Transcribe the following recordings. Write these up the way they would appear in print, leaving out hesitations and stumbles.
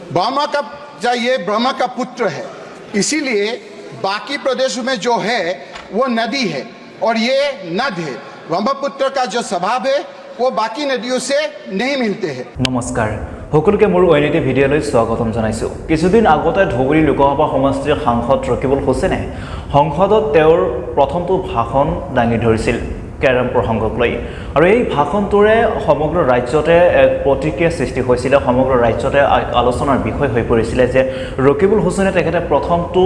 ये ब्रह्मा का पुत्र है, इसीलिए बाकी प्रदेशों में जो है वो नदी है और ये नद है। ब्रह्मपुत्र का जो स्वभाव है वो बाकी नदियों से नहीं मिलते हैं। नमस्कार, সকলোকে মোৰ ঐনিটি ভিডিঅ'লৈ স্বাগতম জনাইছোঁ। কিছুদিন আগতে ধুবুৰী লোকসভা সমষ্টিৰ সাংসদ ৰকিবুল হুছেইনে সংসদত তেওঁৰ প্ৰথমটো ভাষণ দাঙি ধৰিছিল কেৰাম প্ৰসংগক লৈ, আৰু এই ভাষণটোৰে সমগ্ৰ ৰাজ্যতে এক প্ৰতিক্ৰিয়া সৃষ্টি হৈছিল। সমগ্ৰ ৰাজ্যতে আলোচনাৰ বিষয় হৈ পৰিছিল যে ৰকিবুল হুছেইনে তেখেতে প্ৰথমটো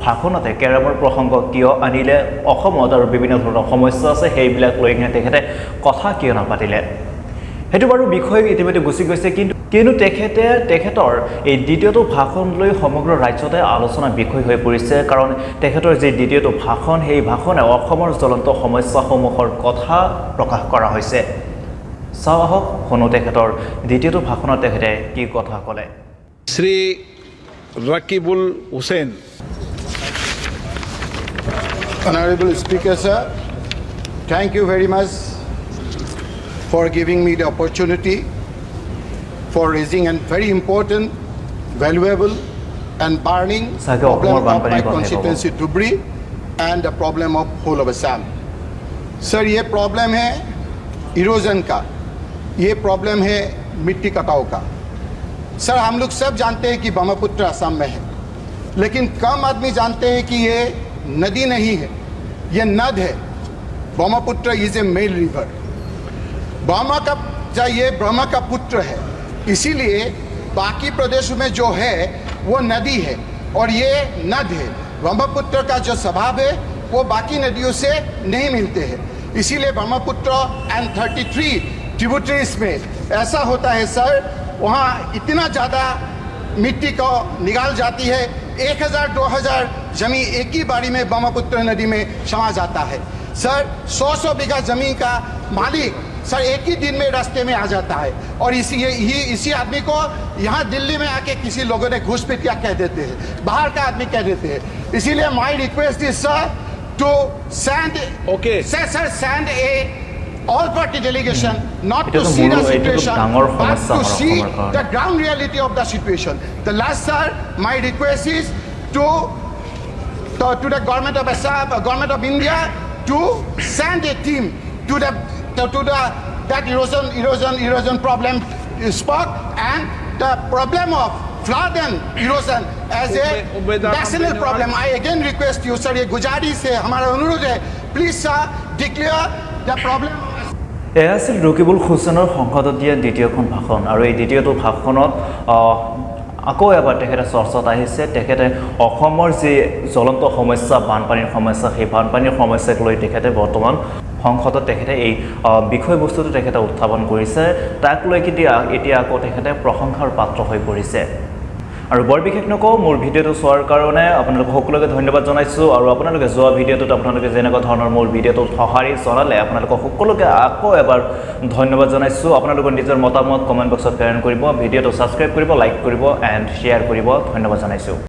ভাষণতে কেৰামৰ প্ৰসংগ কিয় আনিলে, অসমত আৰু বিভিন্ন ধৰণৰ সমস্যা আছে সেইবিলাক লৈ কিনে তেখেতে কথা কিয় নাপাতিলে, সেইটো বাৰু বিষয় ইতিমধ্যে গুচি গৈছে। কিন্তু তেখেতৰ এই দ্বিতীয়টো ভাষণ লৈ সমগ্ৰ ৰাজ্যতে আলোচনাৰ বিষয় হৈ পৰিছে, কাৰণ তেখেতৰ যি দ্বিতীয়টো ভাষণ, সেই ভাষণে অসমৰ জ্বলন্ত সমস্যাসমূহৰ কথা প্ৰকাশ কৰা হৈছে। চাওঁ আহক, শুনো তেখেতৰ দ্বিতীয়টো ভাষণত তেখেতে কি কথা ক'লে। Shri Rakibul Hussain. Honorable Speaker, sir, thank you very much for giving me the opportunity for raising a very important, valuable and burning problem of my constituency Dhubri and the problem of whole of Assam. Sir, ये problem है erosion का, ये problem है मिट्टी कटाव का। Sir, हम लोग सब जानते हैं कि ब्रह्मपुत्र असम में है, लेकिन कम आदमी जानते हैं कि ये नदी नहीं है, ये नद है। Brahmaputra is a male river. ये ब्रह्मा का पुत्र है, इसीलिए बाकी प्रदेशों में जो है वो नदी है और ये नद है। ब्रह्मपुत्र का जो स्वभाव है वो बाकी नदियों से नहीं मिलते हैं, इसीलिए ब्रह्मपुत्र एंड 33 ट्रिब्यूटरीज में ऐसा होता है सर, वहाँ इतना ज़्यादा मिट्टी को निकाल जाती है, 1000-2000 जमीन एक ही बारी में ब्रह्मपुत्र नदी में समा जाता है। सर, 100 बीघा जमीन का मालिक सर एक ही दिन में रास्ते में आ जाता है, और इसी आदमी को यहाँ दिल्ली में आके किसी लोगों ने घुसपैठिया कह देते हैं, बाहर का आदमी कह देते हैं। इसीलिए my request is sir to send send a all party delegation not to see the situation but to see the ground reality of the situation. The last, sir, my request is to the government of Assam, government of India, to send a team to that erosion problem spot and the problem of flood and erosion as a national problem. I again request you, sir, ये गुजारिश है, हमारा अनुरोध है, please sir declare the problem. এয়া আছিল ৰকিবুল হুছেইনৰ সংসদত দিয়া দ্বিতীয়খন ভাষণ, আৰু এই দ্বিতীয়টো ভাষণত আকৌ এবাৰ তেখেতে চৰ্চাত আহিছে। তেখেতে অসমৰ যি জ্বলন্ত সমস্যা, বানপানীৰ সমস্যা, সেই বানপানীৰ সমস্যাক লৈ তেখেতে বৰ্তমান সংসদত তেখেতে এই বিষয়বস্তুটো তেখেতে উত্থাপন কৰিছে। তাক লৈ এতিয়া আকৌ তেখেতে প্ৰশংসাৰ পাত্ৰ হৈ পৰিছে। আৰু বৰ বিশেষ নকওঁ, মোৰ ভিডিঅ'টো চোৱাৰ কাৰণে আপোনালোকক সকলোকে ধন্যবাদ জনাইছোঁ। আৰু আপোনালোকে যোৱা ভিডিঅ'টোত আপোনালোকে যেনেকুৱা ধৰণৰ মোৰ ভিডিঅ'টোত সঁহাৰি জনালে, আপোনালোকক সকলোকে আকৌ এবাৰ ধন্যবাদ জনাইছোঁ। আপোনালোকৰ নিজৰ মতামত কমেণ্ট বক্সত প্ৰেৰণ কৰিব, ভিডিঅ'টো ছাবস্ক্ৰাইব কৰিব, লাইক কৰিব এণ্ড শ্বেয়াৰ কৰিব। ধন্যবাদ জনাইছোঁ।